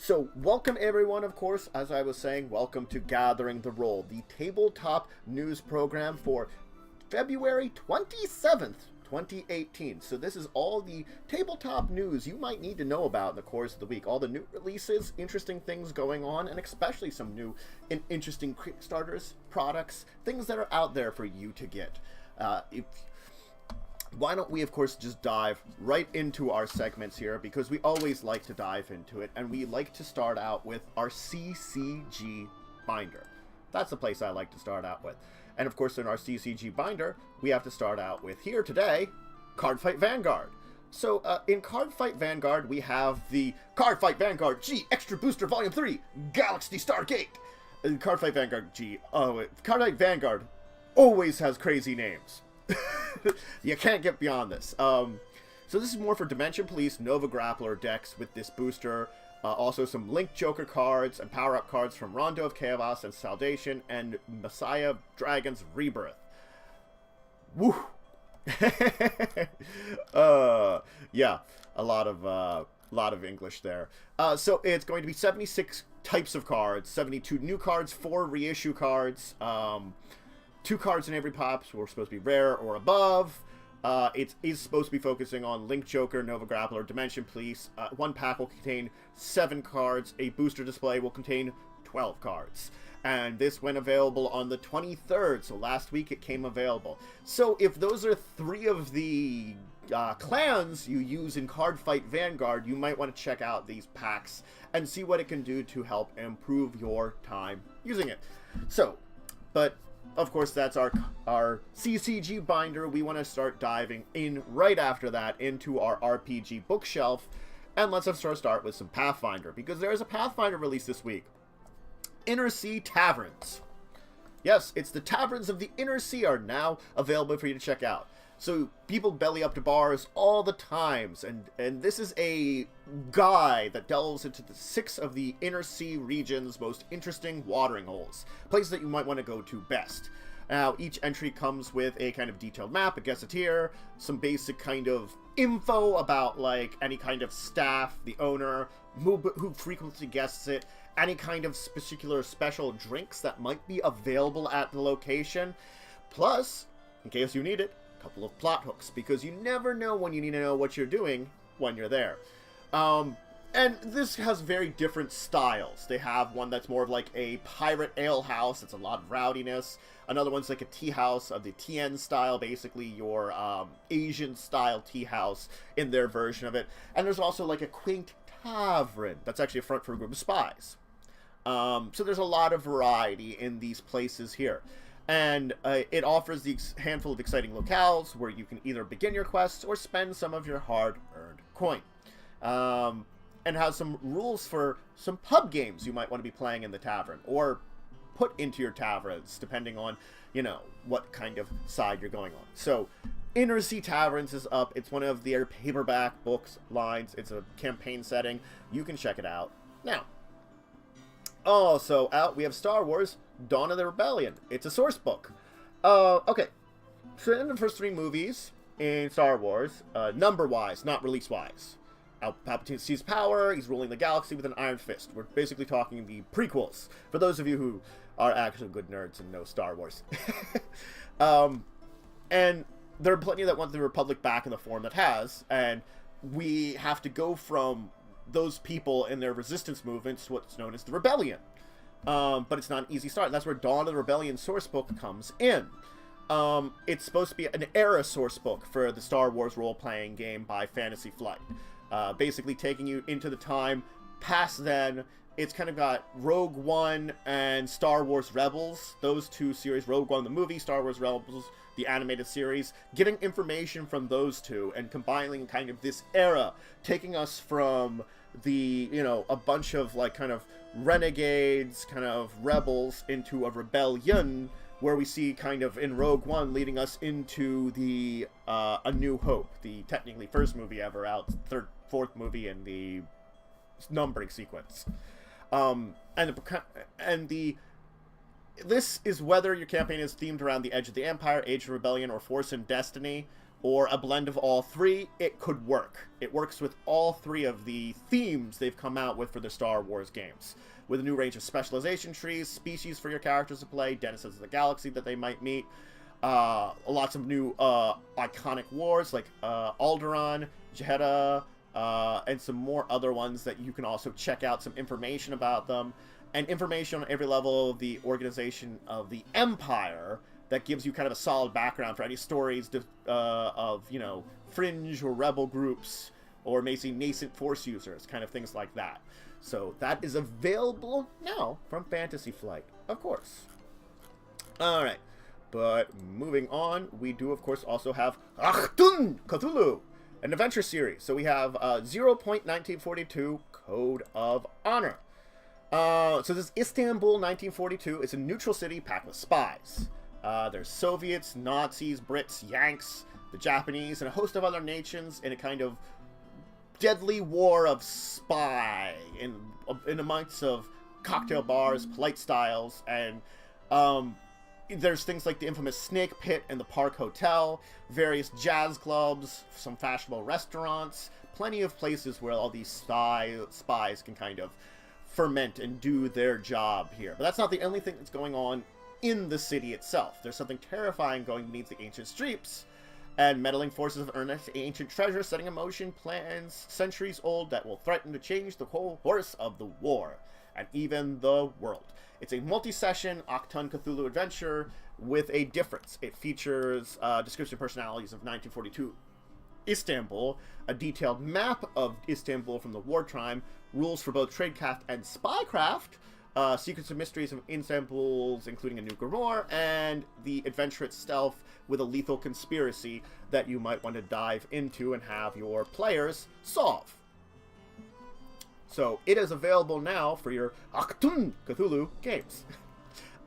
So, welcome everyone, of course, as I was saying, welcome to Gathering the Roll, the tabletop news program for February 27th, 2018. So this is all the tabletop news you might need to know about in the course of the week. All the new releases, interesting things going on, and especially some new and interesting kickstarters, products, things that are out there for you to get. Why don't we, of course, just dive right into our segments here, because we always like to dive into it, and we like to start out with our CCG Binder. That's the place I like to start out with. And, of course, in our CCG Binder, we have to start out with, here today, Cardfight Vanguard. So, in Cardfight Vanguard, we have the Cardfight Vanguard G Extra Booster Volume 3, Galaxy Stargate. Cardfight Vanguard G. Cardfight Vanguard always has crazy names. You can't get beyond this. So this is more for Dimension Police, Nova Grappler decks with this booster. Also some Link Joker cards and power-up cards from Rondo of Chaos and Salvation and Messiah Dragon's Rebirth. Woo! Yeah, a lot of English there. So it's going to be 76 types of cards, 72 new cards, 4 reissue cards. 2 cards in every pop, so we're supposed to be rare or above. It is supposed to be focusing on Link Joker, Nova Grappler, Dimension Police. 1 pack will contain 7 cards. A booster display will contain 12 cards. And this went available on the 23rd, so last week it came available. So if those are 3 of the clans you use in Cardfight Vanguard, you might want to check out these packs and see what it can do to help improve your time using it. So, but of course, that's our CCG Binder. We want to start diving in right after that into our RPG bookshelf. And let's start with some Pathfinder, because there is a Pathfinder release this week. Inner Sea Taverns. Yes, it's the Taverns of the Inner Sea are now available for you to check out. So people belly up to bars all the times, and this is a guide that delves into the 6 of the Inner Sea region's most interesting watering holes, places that you might want to go to best. Now, each entry comes with a kind of detailed map, a gazetteer, some basic kind of info about, like, any kind of staff, the owner, who frequently guests it, any kind of particular special drinks that might be available at the location, plus, in case you need it, couple of plot hooks, because you never know when you need to know what you're doing when you're there. And this has very different styles. They have one that's more of like a pirate ale house. It's a lot of rowdiness. Another one's like a tea house of the Tien style, basically your Asian style tea house in their version of it. And there's also like a quaint tavern that's actually a front for a group of spies. So there's a lot of variety in these places here. And it offers the handful of exciting locales where you can either begin your quests or spend some of your hard-earned coin. And has some rules for some pub games you might want to be playing in the tavern, or put into your taverns, depending on, you know, what kind of side you're going on. So, Inner Sea Taverns is up. It's one of their paperback books lines. It's a campaign setting. You can check it out now. Also out, we have Star Wars Dawn of the Rebellion. It's a source book. Okay. So in the first 3 movies in Star Wars, number-wise, not release-wise, Palpatine sees power, he's ruling the galaxy with an iron fist. We're basically talking the prequels, for those of you who are actually good nerds and know Star Wars. And there are plenty that want the Republic back in the form it has, and we have to go from those people and their resistance movements, what's known as the Rebellion. But it's not an easy start. And that's where Dawn of the Rebellion source book comes in. It's supposed to be an era source book for the Star Wars role-playing game by Fantasy Flight. Basically taking you into the time past then. It's kind of got Rogue One and Star Wars Rebels, those 2 series, Rogue One the movie, Star Wars Rebels the animated series, getting information from those 2 and combining kind of this era, taking us from the, you know, a bunch of like kind of renegades, kind of rebels, into a rebellion, where we see kind of in Rogue One leading us into the A New Hope, the technically first movie ever out, 3rd, 4th movie in the numbering sequence. This is whether your campaign is themed around the Edge of the Empire, Age of Rebellion, or Force and Destiny. or a blend of all three, it could work. It works with all three of the themes they've come out with for the Star Wars games. With a new range of specialization trees, species for your characters to play, denizens of the galaxy that they might meet, lots of new iconic wars like Alderaan, Jedha, and some more other ones that you can also check out some information about them, and information on every level of the organization of the Empire that gives you kind of a solid background for any stories of, you know, fringe or rebel groups, or maybe nascent Force users, kind of things like that. So that is available now from Fantasy Flight, of course. Alright, but moving on, we do, of course, also have Achtung! Cthulhu, an adventure series. So we have 0.1942 Code of Honor. So this is Istanbul 1942. It's a neutral city packed with spies. There's Soviets, Nazis, Brits, Yanks, the Japanese, and a host of other nations in a kind of deadly war of spy in amongst of cocktail bars, polite styles, and there's things like the infamous Snake Pit and the Park Hotel, various jazz clubs, some fashionable restaurants, plenty of places where all these spies can kind of ferment and do their job here. But that's not the only thing that's going on in the city itself. There's something terrifying going beneath the ancient streets, and meddling forces have earned ancient treasure, setting in motion plans centuries old that will threaten to change the whole course of the war, and even the world. It's a multi-session Achtung! Cthulhu adventure with a difference. It features description personalities of 1942 Istanbul, a detailed map of Istanbul from the wartime, rules for both tradecraft and spycraft, secrets and mysteries of Istanbul's, including a new grimoire, and the adventure itself with a lethal conspiracy that you might want to dive into and have your players solve. So it is available now for your Achtung! Cthulhu games.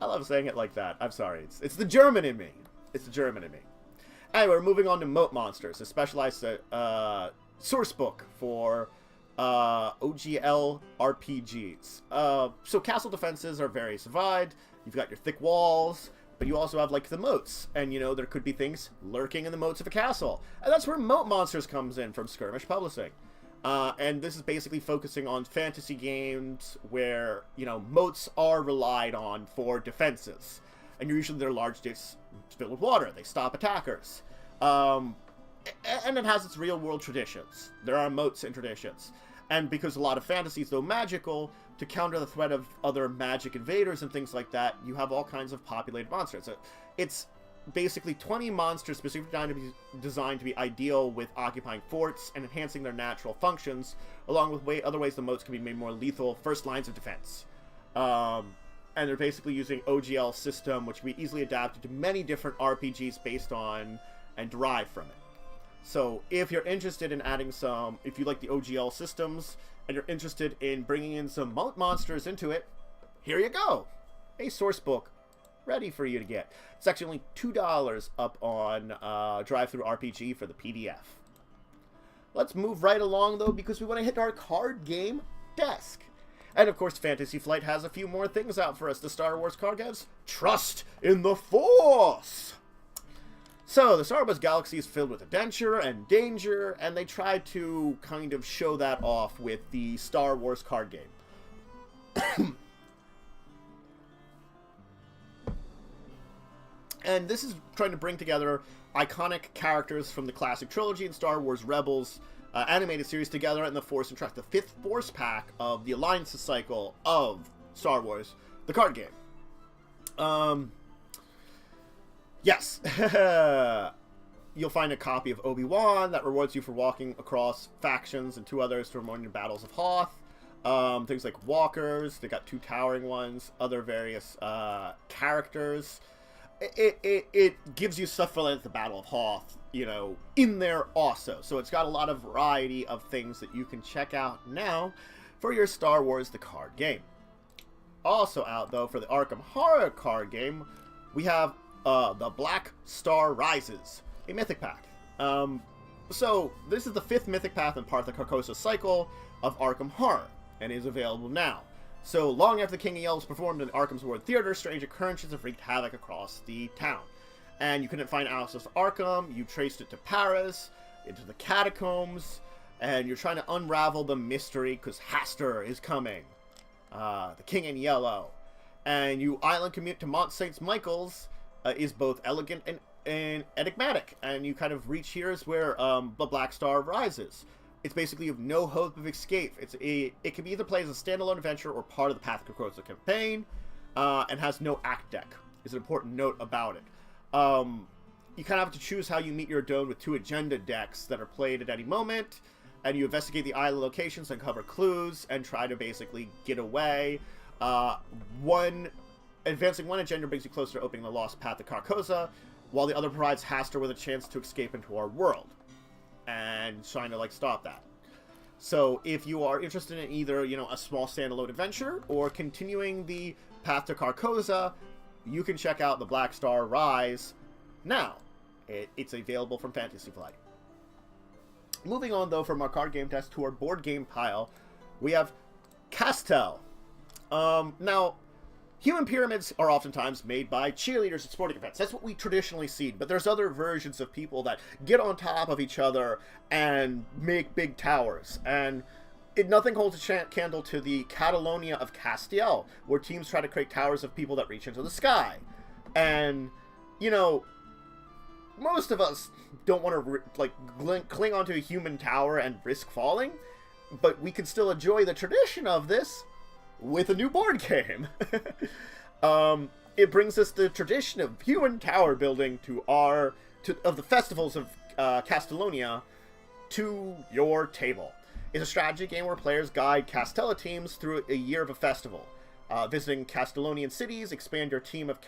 I love saying it like that. I'm sorry. It's the German in me. It's the German in me. Anyway, we're moving on to Moat Monsters, a specialized source book for OGL RPGs. So castle defenses are very survived. You've got your thick walls, but you also have, like, the moats. And, you know, there could be things lurking in the moats of a castle. And that's where Moat Monsters comes in from Skirmish Publishing. And this is basically focusing on fantasy games where, you know, moats are relied on for defenses. And usually they're large discs filled with water. They stop attackers. And it has its real-world traditions. There are moats and traditions. And because a lot of fantasy is, though, magical, to counter the threat of other magic invaders and things like that, you have all kinds of populated monsters. It's basically 20 monsters specifically designed to be ideal with occupying forts and enhancing their natural functions, along with other ways the moats can be made more lethal first lines of defense. And they're basically using OGL system, which can be easily adapted to many different RPGs based on and derived from it. So if you're interested in adding some, if you like the OGL systems, and you're interested in bringing in some Moat Monsters into it, here you go. A source book ready for you to get. It's actually only $2 up on Drive-Thru RPG for the PDF. Let's move right along, though, because we want to hit our card game desk. And, of course, Fantasy Flight has a few more things out for us. The Star Wars card games, Trust in the Force! So, the Star Wars galaxy is filled with adventure and danger, and they try to kind of show that off with the Star Wars card game. And this is trying to bring together iconic characters from the classic trilogy and Star Wars Rebels animated series together in the Force and Trust, the 5th Force pack of the Alliances cycle of Star Wars, the card game. Yes. You'll find a copy of Obi-Wan that rewards you for walking across factions, and 2 others for remembering the battles of Hoth. Things like walkers, they got 2 towering ones, other various characters. It gives you stuff for like the Battle of Hoth, you know, in there also. So it's got a lot of variety of things that you can check out now for your Star Wars the card game. Also out, though, for the Arkham Horror card game, we have the Black Star Rises, a Mythic Path. So this is the 5th Mythic Path in part of the Carcosa cycle of Arkham Horror, and is available now. So long after the King of Yells performed in Arkham's Ward Theater, strange occurrences have wreaked havoc across the town. and you couldn't find Alice's Arkham. You traced it to Paris, into the catacombs, and you're trying to unravel the mystery because Hastur is coming, the King in Yellow. And you island commute to Mont St. Michael's is both elegant and enigmatic, and you kind of reach here is where the Black Star rises. It's basically you have no hope of escape. It can be either played as a standalone adventure or part of the Path of Carcosa campaign, and has no act deck. Is an important note about it. You kind of have to choose how you meet your doom with 2 agenda decks that are played at any moment, and you investigate the island locations, uncover clues, and try to basically get away. Advancing one agenda brings you closer to opening the lost Path of Carcosa, while the other provides Hastur with a chance to escape into our world, and trying to stop that. So if you are interested in either a small standalone adventure or continuing the Path to Carcosa, you can check out the Black Star Rise now. It's available from Fantasy Flight. Moving on, though, from our card game test to our board game pile, we have Castel. Now, human pyramids are oftentimes made by cheerleaders at sporting events. That's what we traditionally see. But there's other versions of people that get on top of each other and make big towers. And nothing holds a candle to the Catalonia of Castiel, where teams try to create towers of people that reach into the sky. And, most of us don't want to cling onto a human tower and risk falling, but we can still enjoy the tradition of this with a new board game. It brings us the tradition of human tower building of the festivals of Castelonia to your table. It's a strategy game where players guide Castella teams through a year of a festival. Visiting Castellonian cities, expand your team of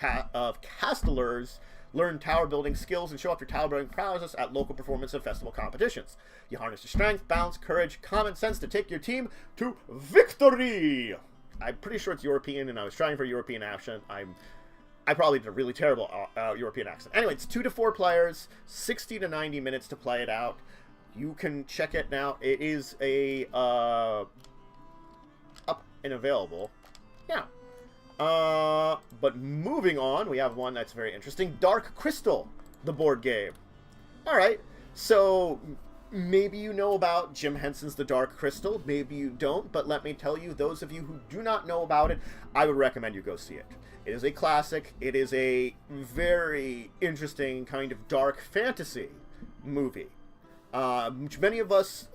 Castellers, learn tower building skills, and show off your tower building prowess at local performance and festival competitions. You harness your strength, balance, courage, common sense to take your team to victory! I'm pretty sure it's European, and I was trying for a European accent. I probably did a really terrible European accent. Anyway, it's 2 to 4 players, 60 to 90 minutes to play it out. You can check it now. It is up and available. Yeah. But moving on, we have one that's very interesting. Dark Crystal, the board game. Alright, so maybe you know about Jim Henson's The Dark Crystal. Maybe you don't, but let me tell you, those of you who do not know about it, I would recommend you go see it. It is a classic. It is a very interesting kind of dark fantasy movie. Many of us,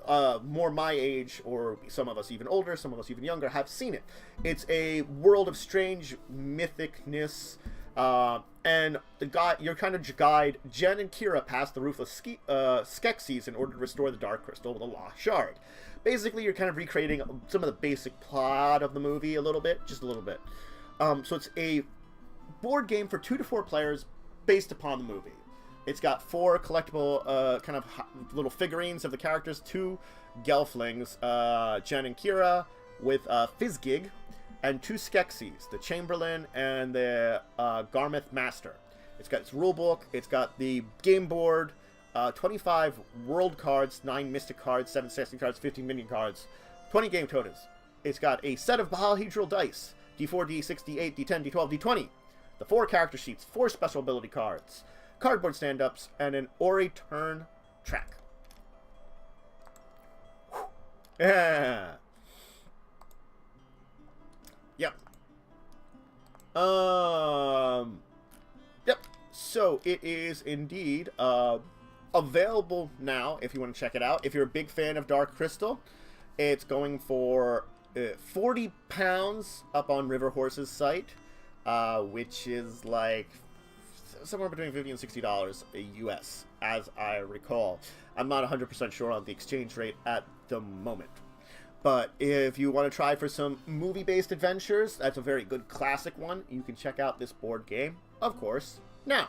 more my age, or some of us even older, some of us even younger, have seen it. It's a world of strange mythicness, and your kind of guide, Jen and Kira, pass the ruthless Skeksis in order to restore the Dark Crystal with a lost shard. Basically, you're kind of recreating some of the basic plot of the movie a little bit, just a little bit. So it's a board game for 2 to 4 players based upon the movie. It's got 4 collectible kind of little figurines of the characters, 2 Gelflings, Jen and Kira, with Fizzgig, and 2 Skeksis, the Chamberlain and the Garmouth Master. It's got its rulebook, it's got the game board, 25 world cards, 9 mystic cards, 7 sexy cards, 15 minion cards, 20 game totens. It's got a set of polyhedral dice, D4, D6, D8, D10, D12, D20, the 4 character sheets, 4 special ability cards, cardboard stand-ups, and an Ori turn track. Yeah. Yep. Yep. So it is indeed available now if you want to check it out. If you're a big fan of Dark Crystal, it's going for £40 up on River Horse's site, which is like somewhere between $50 and $60 US, as I recall. I'm not 100% sure on the exchange rate at the moment. But if you want to try for some movie-based adventures, that's a very good classic one. You can check out this board game, of course, now.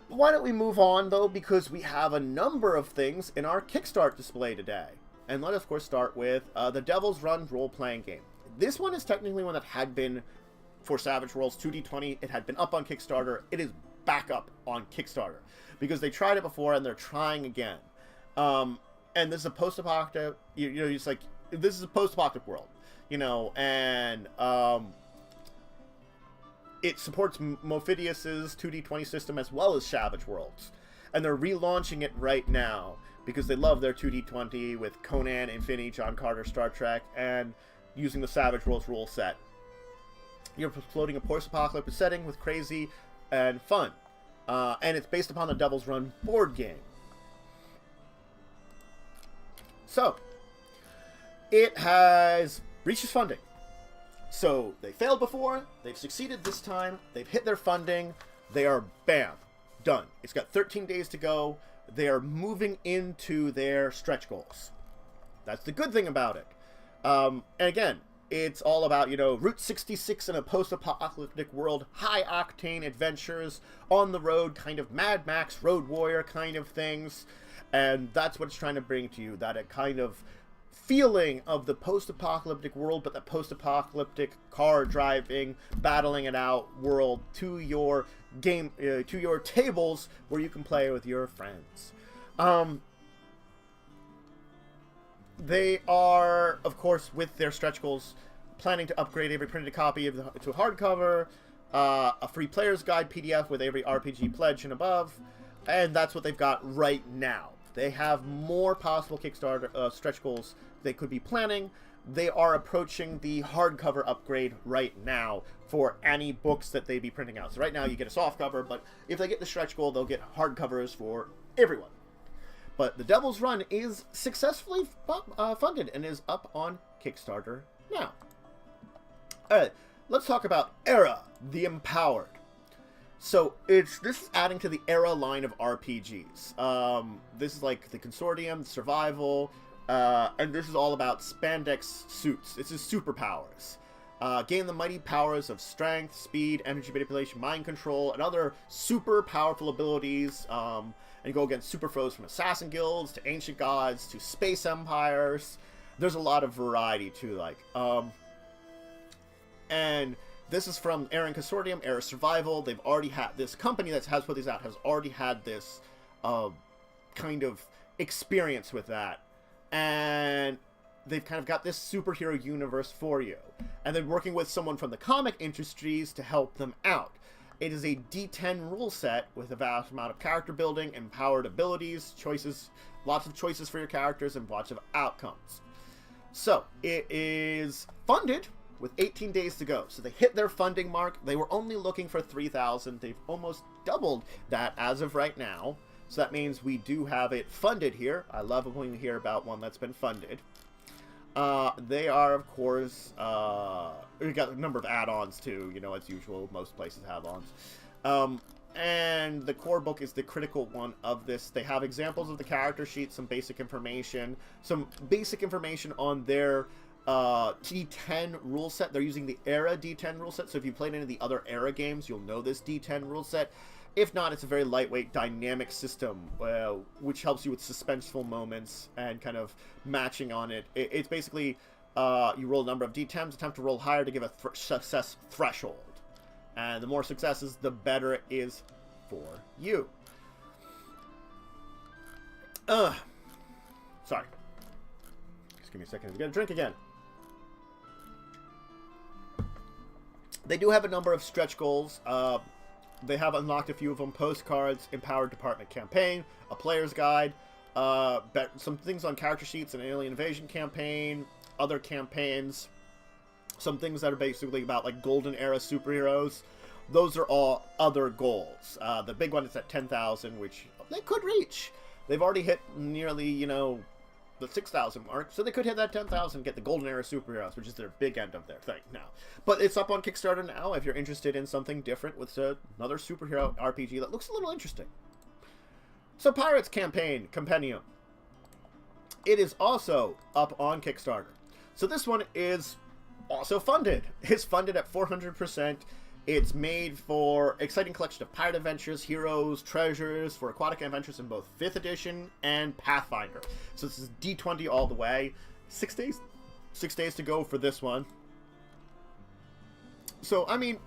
Why don't we move on, though, because we have a number of things in our Kickstart display today. And let us, of course, start with the Devil's Run role-playing game. This one is technically one that had been, for Savage Worlds 2D20, it had been up on Kickstarter. It is back up on Kickstarter because they tried it before and they're trying again. And this is a post-apocalyptic, this is a post-apocalyptic world, and it supports Mophidius's 2D20 system as well as Savage Worlds. And they're relaunching it right now because they love their 2D20 with Conan, Infinity, John Carter, Star Trek, and using the Savage Worlds rule set. You're floating a post-apocalyptic setting with crazy and fun. And it's based upon the Devil's Run board game. So, it has reached its funding. So, they failed before, they've succeeded this time, they've hit their funding, they are, bam, done. It's got 13 days to go, they are moving into their stretch goals. That's the good thing about it. And again, it's all about, Route 66 in a post-apocalyptic world, high-octane adventures, on the road, kind of Mad Max, Road Warrior kind of things. And that's what it's trying to bring to you, that kind of feeling of the post-apocalyptic world, but the post-apocalyptic car driving, battling it out world to your game, to your tables where you can play with your friends. They are, of course, with their stretch goals, planning to upgrade every printed copy to hardcover, a free player's guide PDF with every RPG pledge and above, and that's what they've got right now. They have more possible Kickstarter stretch goals they could be planning. They are approaching the hardcover upgrade right now for any books that they be printing out. So right now you get a soft cover, but if they get the stretch goal, they'll get hardcovers for everyone. But the Devil's Run is successfully funded and is up on Kickstarter now. Alright, let's talk about Era, the Empowered. So this is adding to the Era line of RPGs. This is like the Consortium, Survival, and this is all about spandex suits. This is superpowers. Gain the mighty powers of strength, speed, energy manipulation, mind control, and other super powerful abilities. And go against super foes from assassin guilds to ancient gods to space empires. There's a lot of variety too, and this is from Era Consortium, Era Survival. They've already had this company that has put these out, has already had this kind of experience with that, and they've kind of got this superhero universe for you, and they're working with someone from the comic industries to help them out. It is a D10 rule set with a vast amount of character building, empowered abilities, choices, lots of choices for your characters, and lots of outcomes. So, it is funded with 18 days to go. So they hit their funding mark. They were only looking for 3,000. They've almost doubled that as of right now. So that means we do have it funded here. I love when you hear about one that's been funded. They are, of course, we got a number of add-ons too, as usual. Most places have add-ons. And the core book is the critical one of this. They have examples of the character sheet, some basic information on their D10 rule set. They're using the Era D10 rule set, so if you played any of the other Era games, you'll know this D10 rule set. If not, it's a very lightweight, dynamic system, which helps you with suspenseful moments and kind of matching on it. It's basically, you roll a number of D10s, attempt to roll higher to give a success threshold. And the more successes, the better it is for you. Sorry. Just give me a second to get a drink again. They do have a number of stretch goals. They have unlocked a few of them. Postcards, Empowered Department Campaign, a Player's Guide, some things on character sheets, an Alien Invasion campaign, other campaigns, some things that are basically about like Golden Era superheroes. Those are all other goals. The big one is at 10,000, which they could reach. They've already hit nearly, the 6,000 mark, so they could hit that 10,000 and get the Golden Era superheroes, which is their big end of their thing now. But it's up on Kickstarter now if you're interested in something different with another superhero RPG that looks a little interesting. So Pirates Campaign Compendium. It is also up on Kickstarter. So this one is also funded. It's funded at 400%. It's made for exciting collection of pirate adventures, heroes, treasures for aquatic adventures in both 5th edition and Pathfinder. So this is D20 all the way. 6 days. 6 days to go for this one. So, I mean,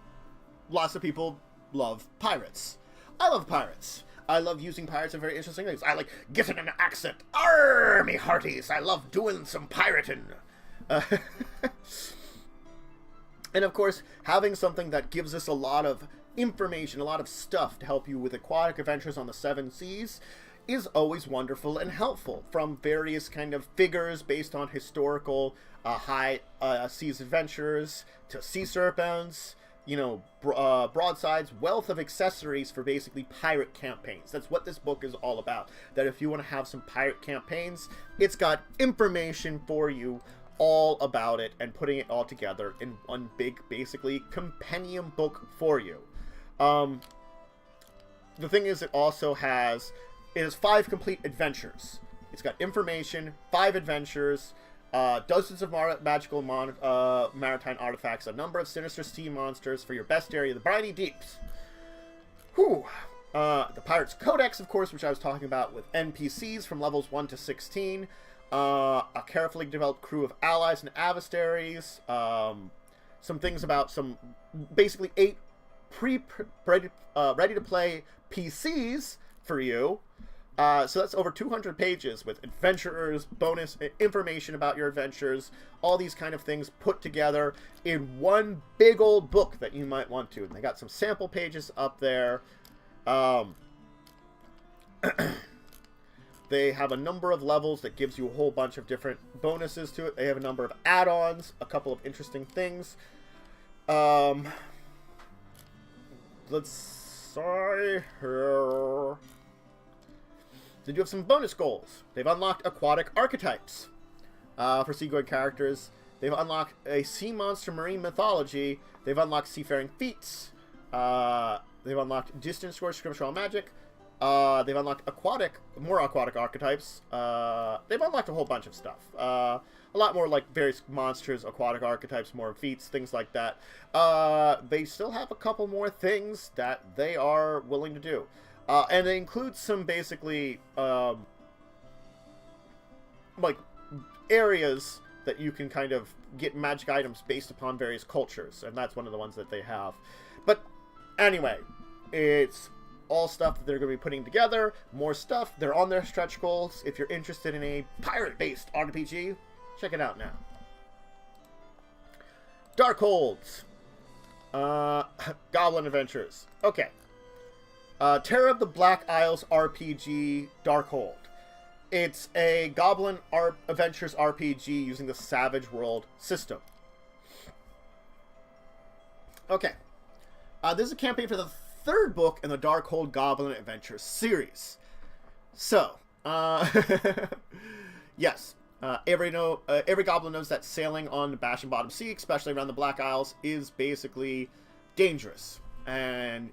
lots of people love pirates. I love pirates. I love using pirates in very interesting things. I like getting an accent. Arr, me hearties. I love doing some pirating. And of course, having something that gives us a lot of information, a lot of stuff to help you with aquatic adventures on the seven seas is always wonderful and helpful, from various kind of figures based on historical high seas adventures to sea serpents, you know, broadsides, wealth of accessories for basically pirate campaigns. That's what this book is all about. That if you want to have some pirate campaigns, it's got information for you all about it and putting it all together in one big, basically, compendium book for you. The thing is, it also has 5 complete adventures. It's got information, 5 adventures, dozens of magical maritime artifacts, a number of sinister sea monsters for your best area, the briny deeps. Whew. The Pirate's Codex, of course, which I was talking about, with NPCs from levels 1 to 16, a carefully developed crew of allies and adversaries, some things about some, basically 8 ready-to-play PCs for you. So that's over 200 pages with adventurers, bonus information about your adventures, all these kind of things put together in one big old book that you might want to. And they got some sample pages up there. They have a number of levels that gives you a whole bunch of different bonuses to it. They have a number of add-ons, a couple of interesting things. Sorry here. They do have some bonus goals. They've unlocked aquatic archetypes for seagoing characters. They've unlocked a sea monster marine mythology. They've unlocked seafaring feats. They've unlocked distance score scriptural magic. They've unlocked more aquatic archetypes. They've unlocked a whole bunch of stuff. A lot more like various monsters, aquatic archetypes, more feats, things like that. They still have a couple more things that they are willing to do. And they include some basically, like, areas that you can kind of get magic items based upon various cultures. And that's one of the ones that they have. But anyway, it's all stuff that they're going to be putting together. More stuff. They're on their stretch goals. If you're interested in a pirate-based RPG, check it out now. Darkhold. Goblin Adventures. Okay. Terror of the Black Isles RPG Darkhold. It's a Goblin Adventures RPG using the Savage World system. Okay. This is a campaign for the 3rd book in the Darkhold Goblin Adventures series. So, yes. Every goblin knows that sailing on the Bash and Bottom Sea, especially around the Black Isles, is basically dangerous. And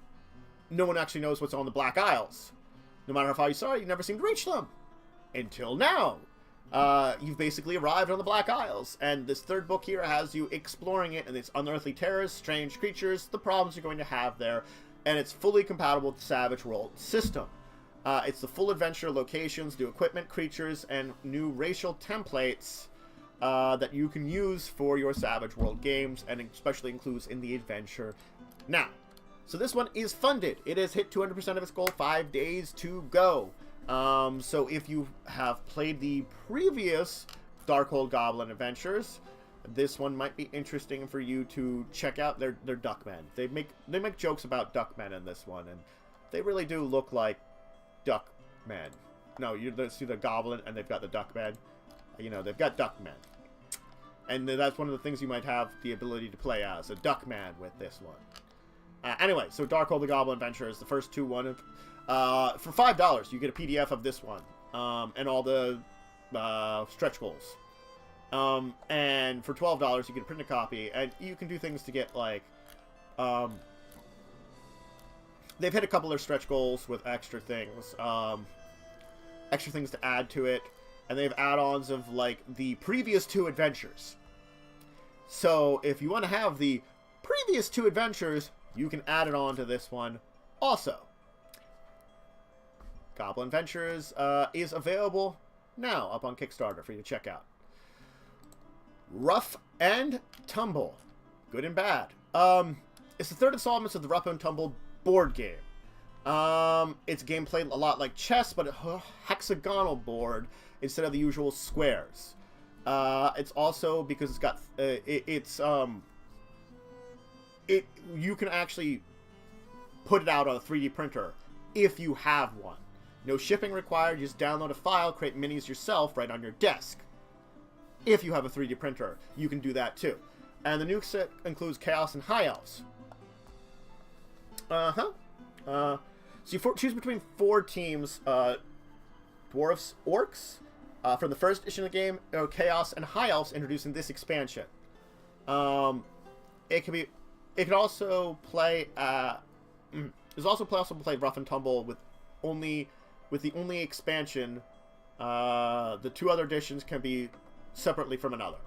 no one actually knows what's on the Black Isles. No matter how far you saw it, you never seem to reach them. Until now. You've basically arrived on the Black Isles. And this 3rd book here has you exploring it and its unearthly terrors, strange creatures, the problems you're going to have there. And it's fully compatible with the Savage World system. It's the full adventure locations, new equipment, creatures, and new racial templates that you can use for your Savage World games, and especially includes in the adventure now. So this one is funded. It has hit 200% of its goal, 5 days to go. So if you have played the previous Darkhold Goblin Adventures, this one might be interesting for you to check out. They're Duckmen. They make jokes about Duckmen in this one, and they really do look like Duckmen. No, you see the Goblin, and they've got the Duckmen. You know, they've got Duckmen. And that's one of the things you might have the ability to play as, a Duckman with this one. Anyway, so Darkhold the Goblin Adventure is the first 2 one. For $5, you get a PDF of this one, and all the stretch goals. And for $12, you get a printed copy, and you can do things to get, like, they've hit a couple of their stretch goals with extra things to add to it, and they have add-ons of, like, the previous 2 adventures. So, if you want to have the previous 2 adventures, you can add it on to this one also. Goblin Adventures is available now up on Kickstarter for you to check out. Rough and Tumble. Good and bad. It's the 3rd installment of the Rough and Tumble board game. It's gameplay a lot like chess, but a hexagonal board instead of the usual squares. It's also, because it's got you can actually put it out on a 3D printer if you have one. No shipping required. Just download a file, create minis yourself right on your desk. If you have a 3D printer, you can do that too. And the new set includes Chaos and High Elves. So you choose between 4 teams: Dwarves, Orcs, from the first edition of the game, Chaos and High Elves introduced in this expansion. It can also play. There's also possible to play Rough and Tumble with the only expansion. The 2 other editions can be separately from another.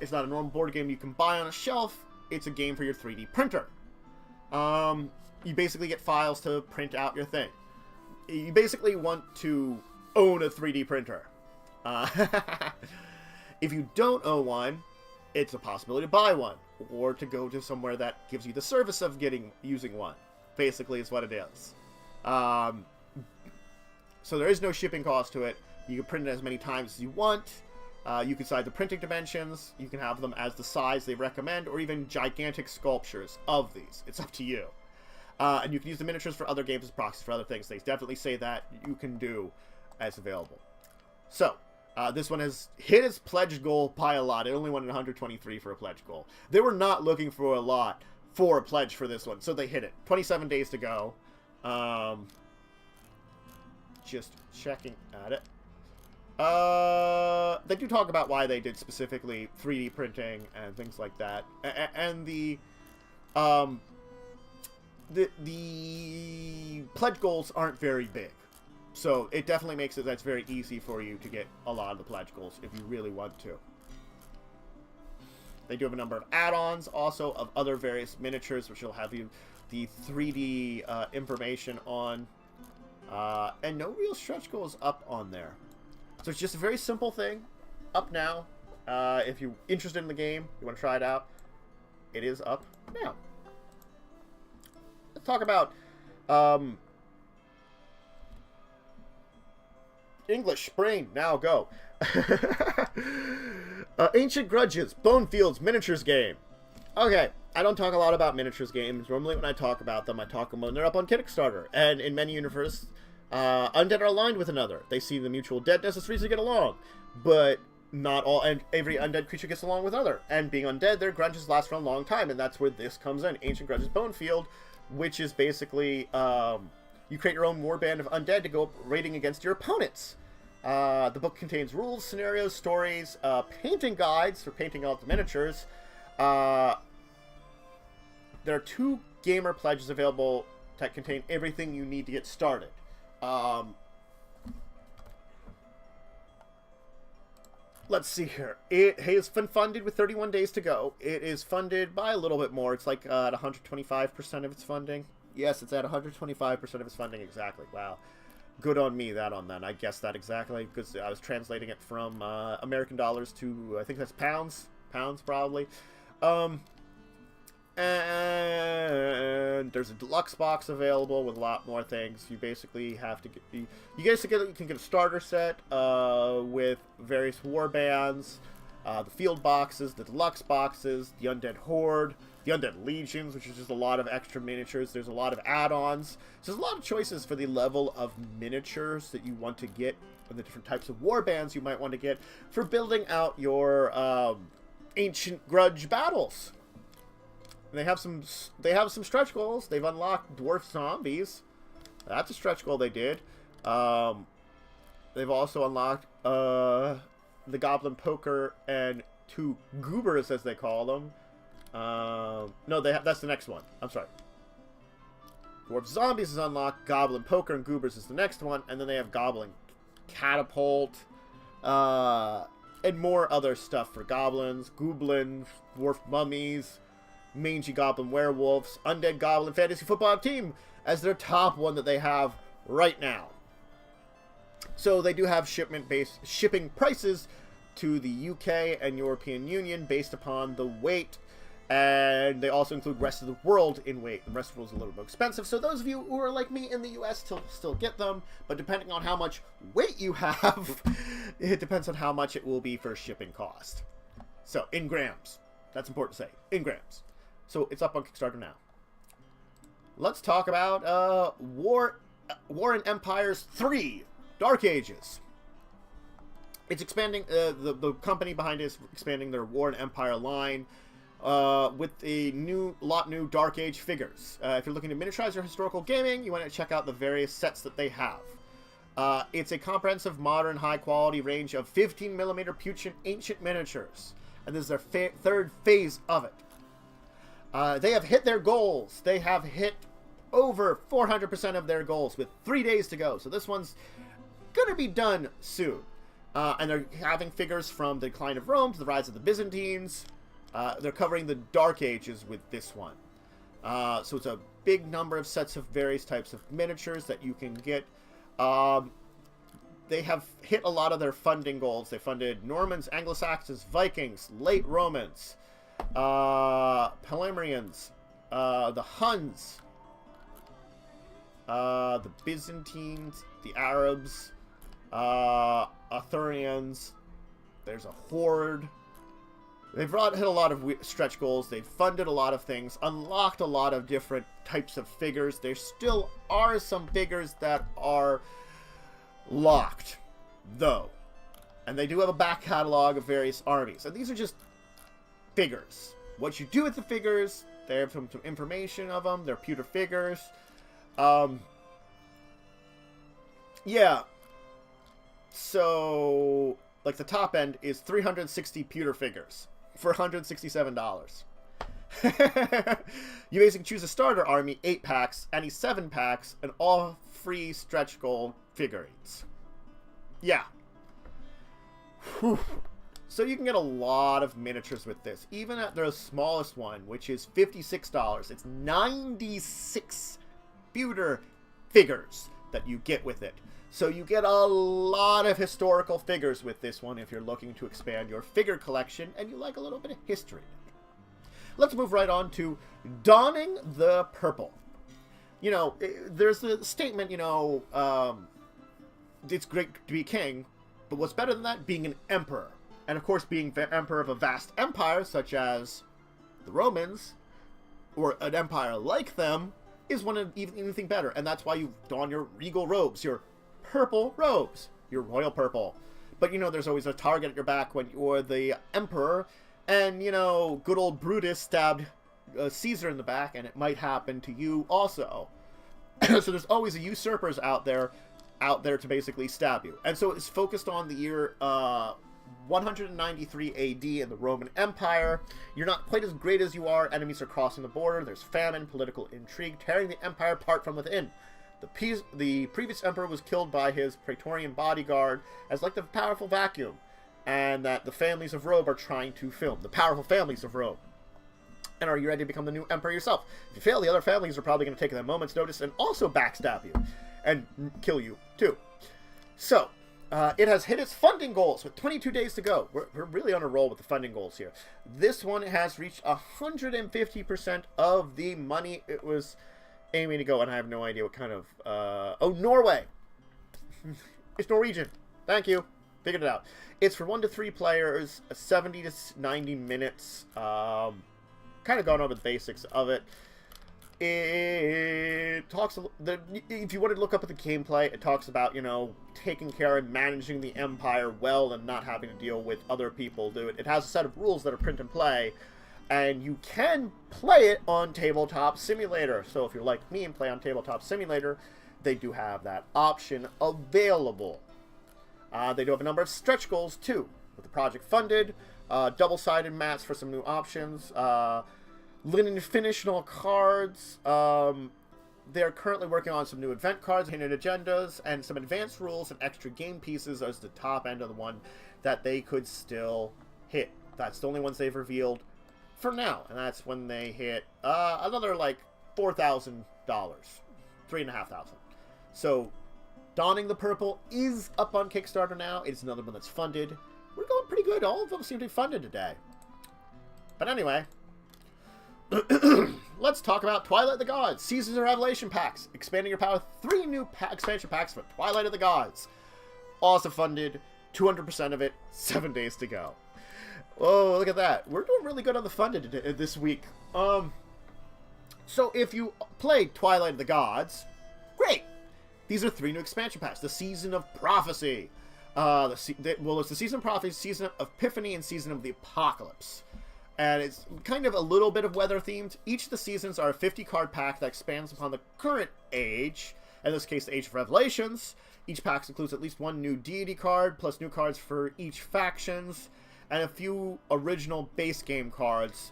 It's not a normal board game you can buy on a shelf. It's a game for your 3D printer. You basically get files to print out your thing. You basically want to own a 3D printer. If you don't own one, it's a possibility to buy one, or to go to somewhere that gives you the service of using one. Basically, is what it is. So there is no shipping cost to it. You can print it as many times as you want. You can decide the printing dimensions. You can have them as the size they recommend, or even gigantic sculptures of these. It's up to you. And you can use the miniatures for other games as proxies for other things. They definitely say that you can do as available. So, this one has hit its pledge goal by a lot. It only wanted 123 for a pledge goal. They were not looking for a lot for a pledge for this one, so they hit it. 27 days to go. Just checking at it. They do talk about why they did specifically 3D printing and things like that. And the pledge goals aren't very big. So it definitely makes it that's very easy for you to get a lot of the pledge goals if you really want to. They do have a number of add-ons also of other various miniatures, which will have you the 3D information on. And no real stretch goals up on there. So it's just a very simple thing. Up now. If you're interested in the game, you want to try it out, it is up now. Let's talk about English. Brain, now go. Ancient Grudges, Bonefields Miniatures game. Okay, I don't talk a lot about miniatures games. Normally when I talk about them, I talk them when they're up on Kickstarter. And in many universes, undead are aligned with another. They see the mutual deadness as reason to get along. But not all, and every undead creature gets along with other. And being undead, their grudges last for a long time. And that's where this comes in. Ancient Grudges Bonefield, which is basically, you create your own warband of undead to go up raiding against your opponents. The book contains rules, scenarios, stories, painting guides for painting out the miniatures. There are 2 gamer pledges available that contain everything you need to get started. Let's see here. It has been funded with 31 days to go. It is funded by a little bit more. It's like at 125% of its funding. Yes, it's at 125% of its funding exactly. Wow. Good on me, that on that. I guessed that exactly because I was translating it from American dollars to, I think that's pounds. Pounds, probably. And there's a deluxe box available with a lot more things. You basically have to get... You can get a starter set with various war bands, the field boxes, the deluxe boxes, the Undead Horde, the Undead Legions, which is just a lot of extra miniatures. There's a lot of add-ons. So there's a lot of choices for the level of miniatures that you want to get, and the different types of war bands you might want to get for building out your ancient Grudge battles. They have some stretch goals. They've unlocked dwarf zombies. That's a stretch goal they did. They've also unlocked the Goblin Poker and 2 Goobers, as they call them. No, that's the next one. I'm sorry. Dwarf Zombies is unlocked. Goblin Poker and Goobers is the next one. And then they have Goblin Catapult. And more other stuff for goblins, goblins, dwarf mummies, mangy goblin werewolves, undead goblin fantasy football team as their top one that they have right now. So they do have shipping prices to the UK and European Union based upon the weight, and they also include rest of the world in weight. The rest of the world is a little more expensive, so those of you who are like me in the US still get them, but depending on how much weight you have, it depends on how much it will be for shipping cost. So in grams, that's important to say, in grams. So it's up on Kickstarter now. Let's talk about Warworn Empires 3, Dark Ages. It's expanding, the company behind it is expanding their Warworn Empire line with a new Dark Age figures. If you're looking to miniaturize your historical gaming, you want to check out the various sets that they have. It's a comprehensive, modern, high-quality range of 15mm ancient miniatures. And this is their third phase of it. They have hit their goals. They have hit over 400% of their goals with 3 days to go. So this one's going to be done soon. And they're having figures from the Decline of Rome to the Rise of the Byzantines. They're covering the Dark Ages with this one. So it's a big number of sets of various types of miniatures that you can get. They have hit a lot of their funding goals. They funded Normans, Anglo-Saxons, Vikings, late Romans, Palamrians, the Huns, the Byzantines, the Arabs, Arthurians. There's a Horde. They've hit a lot of stretch goals. They've funded a lot of things, unlocked a lot of different types of figures. There still are some figures that are locked, though. And they do have a back catalog of various armies. And these are just figures. What you do with the figures, they have some information of them. They're pewter figures. Yeah. So, like, the top end is 360 pewter figures for $167. You basically choose a starter army, 8 packs, any 7 packs, and all free stretch goal figurines. Yeah. Whew. So you can get a lot of miniatures with this. Even at their smallest one, which is $56, it's 96 pewter figures that you get with it. So you get a lot of historical figures with this one if you're looking to expand your figure collection and you like a little bit of history. Let's move right on to donning the purple. You know, there's a statement, you know, it's great to be king, but what's better than that? Being an emperor. And of course, being the emperor of a vast empire, such as the Romans, or an empire like them, is anything better. And that's why you don your regal robes, your purple robes, your royal purple. But, you know, there's always a target at your back when you're the emperor, and, you know, good old Brutus stabbed Caesar in the back, and it might happen to you also. So there's always a usurpers out there to basically stab you. And so it's focused on the year 193 AD in the Roman Empire. You're not quite as great as you are. Enemies are crossing the border. There's famine, political intrigue, tearing the empire apart from within. The previous emperor was killed by his Praetorian bodyguard as like the powerful vacuum, and that the families of Rome are trying to fill. The powerful families of Rome. And are you ready to become the new emperor yourself? If you fail, the other families are probably going to take a moment's notice and also backstab you and kill you too. So, it has hit its funding goals with 22 days to go. We're really on a roll with the funding goals here. This one has reached 150% of the money it was aiming to go, and I have no idea what kind of... oh, Norway! It's Norwegian. Thank you. Figured it out. It's for 1 to 3 players, 70 to 90 minutes. Kind of gone over the basics of it. It talks, if you want to look up at the gameplay, it talks about, you know, taking care and managing the empire well and not having to deal with other people do it. It has a set of rules that are print and play, and you can play it on Tabletop Simulator. So if you're like me and play on Tabletop Simulator, they do have that option available. They do have a number of stretch goals too, with the project funded, double-sided mats for some new options, linen finish and all cards. They're currently working on some new event cards, hidden agendas, and some advanced rules and extra game pieces as the top end of the one that they could still hit. That's the only ones they've revealed for now, and that's when they hit another like $4,000, $3,500. So, Donning the Purple is up on Kickstarter now. It's another one that's funded. We're going pretty good. All of them seem to be funded today. But anyway, let's talk about Twilight of the Gods. Seasons of Revelation packs. Expanding your power. 3 new expansion packs for Twilight of the Gods. Also funded. 200% of it. 7 days to go. Oh, look at that. We're doing really good on the funded this week. So if you played Twilight of the Gods, great. These are 3 new expansion packs. The Season of Prophecy. It's the Season of Prophecy, Season of Epiphany, and Season of the Apocalypse. And it's kind of a little bit of weather themed. Each of the seasons are a 50-card pack that expands upon the current age. In this case, the Age of Revelations. Each pack includes at least 1 new deity card, plus new cards for each factions, and a few original base game cards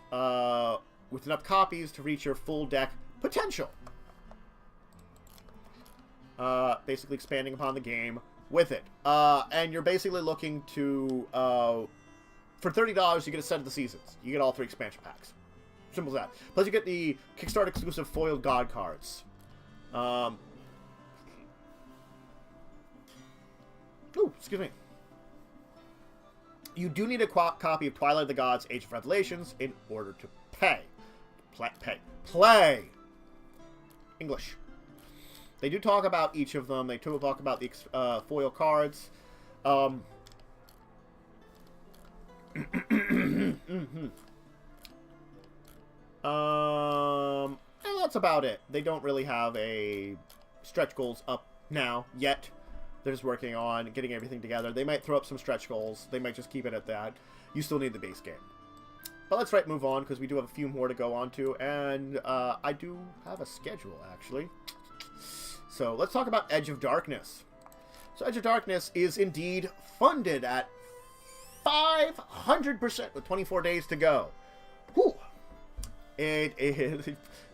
with enough copies to reach your full deck potential. Basically expanding upon the game with it. And you're basically looking to... for $30, you get a set of the seasons. You get all 3 expansion packs. Simple as that. Plus, you get the Kickstarter exclusive foiled God cards. Excuse me. You do need a copy of Twilight of the Gods, Age of Revelations in order to play. English. They do talk about each of them. They do talk about the foil cards. And that's about it. They don't really have a stretch goals up now yet. They're just working on getting everything together. They might throw up some stretch goals. They might just keep it at that. You still need the base game. But let's move on, because we do have a few more to go on to. And I do have a schedule, actually. So let's talk about Edge of Darkness. So Edge of Darkness is indeed funded at 500% with 24 days to go. Whew. They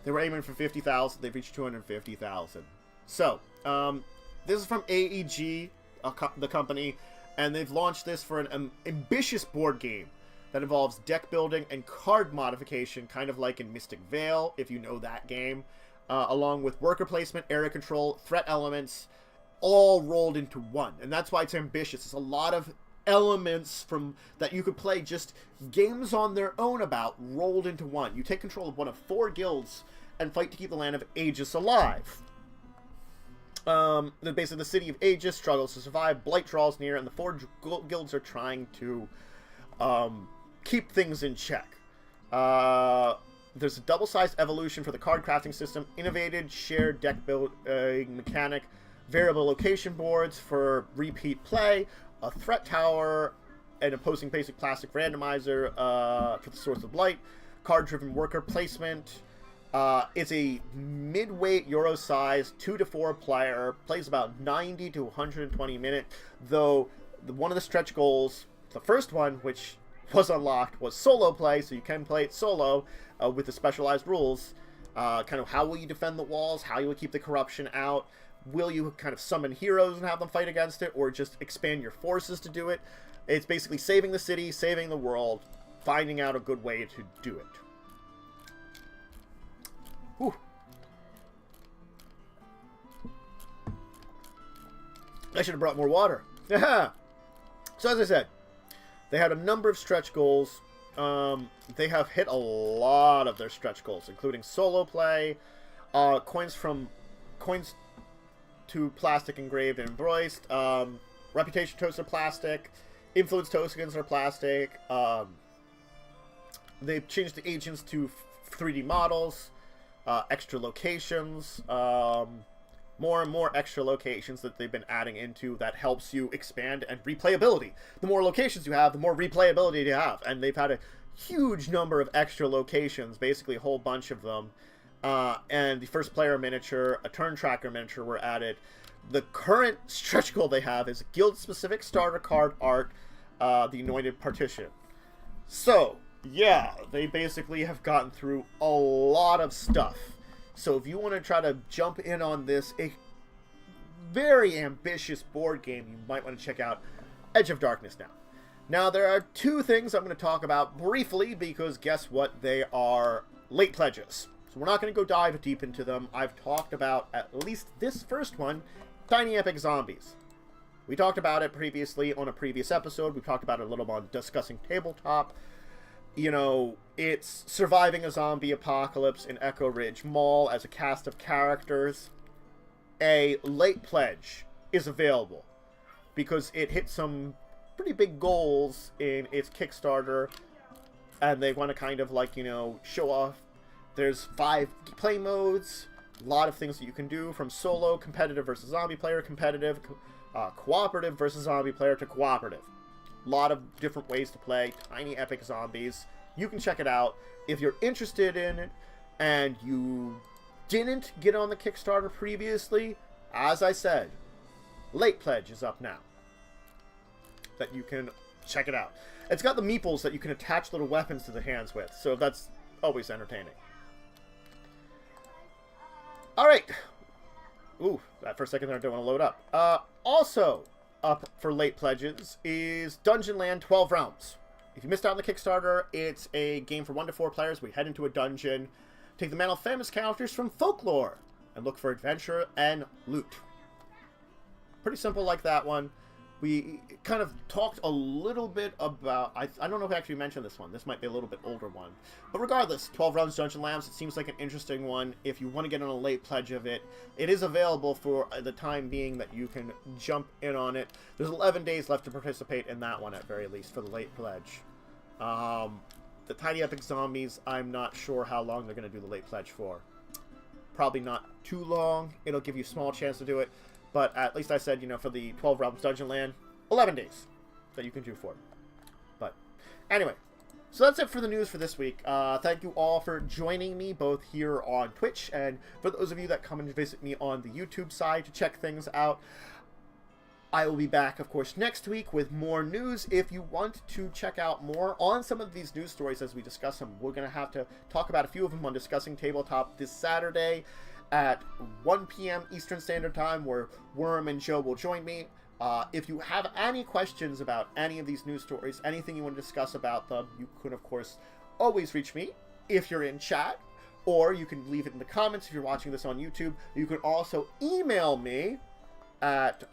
were aiming for 50,000. They've reached 250,000. So, this is from AEG, the company, and they've launched this for an ambitious board game that involves deck building and card modification, kind of like in Mystic Vale, if you know that game, along with worker placement, area control, threat elements, all rolled into one. And that's why it's ambitious. It's a lot of elements from that you could play just games on their own about, rolled into one. You take control of one of 4 guilds and fight to keep the land of Aegis alive. Basically, the city of Aegis struggles to survive, blight draws near, and the 4 guilds are trying to keep things in check. There's a double-sized evolution for the card crafting system, innovated shared deck building mechanic, variable location boards for repeat play, a threat tower, an opposing basic plastic randomizer for the source of light, card-driven worker placement. It's a mid-weight Euro size 2 to 4 player, plays about 90 to 120 minutes, though one of the stretch goals, the first one, which was unlocked, was solo play, so you can play it solo with the specialized rules. Kind of how will you defend the walls, how you will keep the corruption out, will you kind of summon heroes and have them fight against it, or just expand your forces to do it. It's basically saving the city, saving the world, finding out a good way to do it. Whew. I should have brought more water. So as I said, they had a number of stretch goals. They have hit a lot of their stretch goals, including solo play, coins to plastic engraved and embossed, reputation tokens are plastic, influence tokens are plastic. They've changed the agents to 3D models. Extra locations, more and more extra locations that they've been adding into that helps you expand and replayability. The more locations you have, the more replayability you have, and they've had a huge number of extra locations, basically a whole bunch of them, and the first player miniature, a turn tracker miniature were added. The current stretch goal they have is guild-specific starter card art, the Anointed Partition. So, yeah, they basically have gotten through a lot of stuff. So if you want to try to jump in on this, a very ambitious board game, you might want to check out Edge of Darkness now. Now, there are 2 things I'm going to talk about briefly, because guess what? They are late pledges. So we're not going to go dive deep into them. I've talked about at least this first one, Tiny Epic Zombies. We talked about it previously on a previous episode. We talked about it a little on discussing Tabletop. You know, it's surviving a zombie apocalypse in Echo Ridge Mall as a cast of characters. A late pledge is available because it hit some pretty big goals in its Kickstarter, and they want to kind of like, you know, show off. There's 5 play modes, a lot of things that you can do, from solo, competitive versus zombie player, competitive, cooperative versus zombie player, to cooperative. A lot of different ways to play, tiny epic zombies. You can check it out. If you're interested in it and you didn't get on the Kickstarter previously, as I said, late pledge is up now. That you can check it out. It's got the meeples that you can attach little weapons to the hands with, so that's always entertaining. Alright. Ooh, that for a second there I don't want to load up. Also up for late pledges is Dungeon Land 12 Realms. If you missed out on the Kickstarter, it's a game for 1 to 4 players. We head into a dungeon, take the mantle of famous characters from folklore, and look for adventure and loot. Pretty simple like that one. We kind of talked a little bit about... I don't know if I actually mentioned this one. This might be a little bit older one. But regardless, 12 Realms Dungeon Lands, it seems like an interesting one. If you want to get on a late pledge of it, it is available for the time being that you can jump in on it. There's 11 days left to participate in that one, at very least, for the late pledge. The Tiny Epic Zombies, I'm not sure how long they're going to do the late pledge for. Probably not too long. It'll give you a small chance to do it. But at least I said, you know, for the 12 Realms Dungeon Land, 11 days that you can do for it. But anyway, so that's it for the news for this week. Thank you all for joining me, both here on Twitch, and for those of you that come and visit me on the YouTube side to check things out. I will be back, of course, next week with more news. If you want to check out more on some of these news stories as we discuss them, we're going to have to talk about a few of them on Discussing Tabletop this Saturday at 1 p.m. Eastern Standard Time, where Worm and Joe will join me. If you have any questions about any of these news stories, anything you want to discuss about them, you can, of course, always reach me if you're in chat, or you can leave it in the comments if you're watching this on YouTube. You can also email me at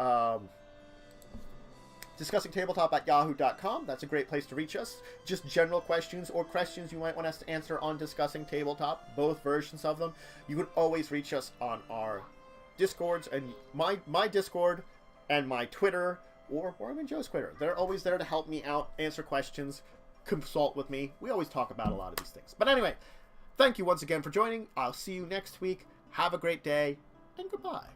discussingtabletop@yahoo.com. That's a great place to reach us. Just general questions or questions you might want us to answer on Discussing Tabletop, both versions of them. You can always reach us on our Discords, and my Discord and my Twitter, or Worm and Joe's Twitter. They're always there to help me out, answer questions, consult with me. We always talk about a lot of these things. But anyway, thank you once again for joining. I'll see you next week. Have a great day, and goodbye.